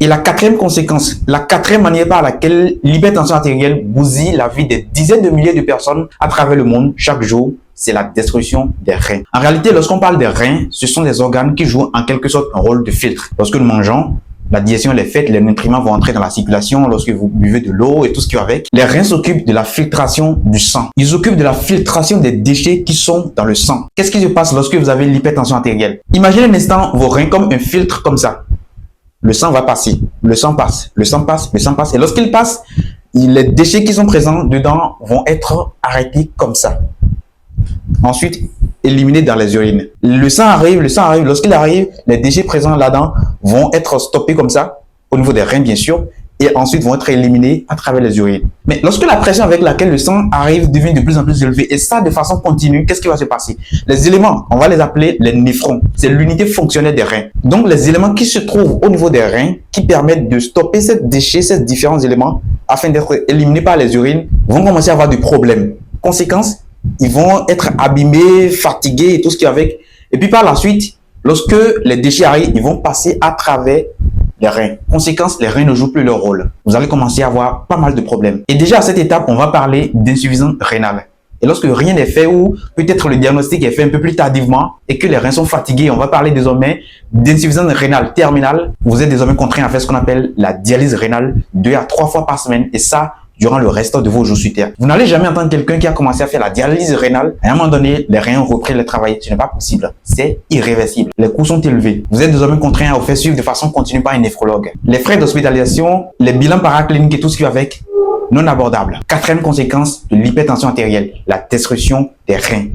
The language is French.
Et la quatrième conséquence, la quatrième manière par laquelle l'hypertension artérielle bousille la vie des dizaines de milliers de personnes à travers le monde chaque jour, c'est la destruction des reins. En réalité, lorsqu'on parle des reins, ce sont des organes qui jouent en quelque sorte un rôle de filtre. Lorsque nous mangeons, la digestion est faite, les nutriments vont entrer dans la circulation lorsque vous buvez de l'eau et tout ce qui va avec. Les reins s'occupent de la filtration du sang. Ils s'occupent de la filtration des déchets qui sont dans le sang. Qu'est-ce qui se passe lorsque vous avez l'hypertension artérielle? Imaginez un instant vos reins comme un filtre comme ça. Le sang va passer, le sang passe, le sang passe, le sang passe. Et lorsqu'il passe, les déchets qui sont présents dedans vont être arrêtés comme ça. Ensuite, éliminés dans les urines. Le sang arrive. Lorsqu'il arrive, les déchets présents là-dedans vont être stoppés comme ça, au niveau des reins bien sûr, et ensuite vont être éliminés à travers les urines. Mais lorsque la pression avec laquelle le sang arrive devient de plus en plus élevée, et ça de façon continue, qu'est-ce qui va se passer? Les éléments, on va les appeler les néphrons. C'est l'unité fonctionnelle des reins. Donc les éléments qui se trouvent au niveau des reins, qui permettent de stopper ces déchets, ces différents éléments, afin d'être éliminés par les urines, vont commencer à avoir des problèmes. Conséquence, ils vont être abîmés, fatigués et tout ce qui est avec. Et puis par la suite, lorsque les déchets arrivent, ils vont passer à travers les reins. Conséquence, les reins ne jouent plus leur rôle. Vous allez commencer à avoir pas mal de problèmes. Et déjà à cette étape, on va parler d'insuffisance rénale. Et lorsque rien n'est fait ou peut-être le diagnostic est fait un peu plus tardivement et que les reins sont fatigués, on va parler désormais d'insuffisance rénale terminale. Vous êtes désormais contraint à faire ce qu'on appelle la dialyse rénale 2 à 3 fois par semaine. Et ça, durant le reste de vos jours sur Terre. Vous n'allez jamais entendre quelqu'un qui a commencé à faire la dialyse rénale. À un moment donné, les reins ont repris le travail. Ce n'est pas possible. C'est irréversible. Les coûts sont élevés. Vous êtes désormais contraint à vous faire suivre de façon continue par un néphrologue. Les frais d'hospitalisation, les bilans paracliniques et tout ce qui va avec, non abordables. Quatrième conséquence de l'hypertension artérielle, la destruction des reins.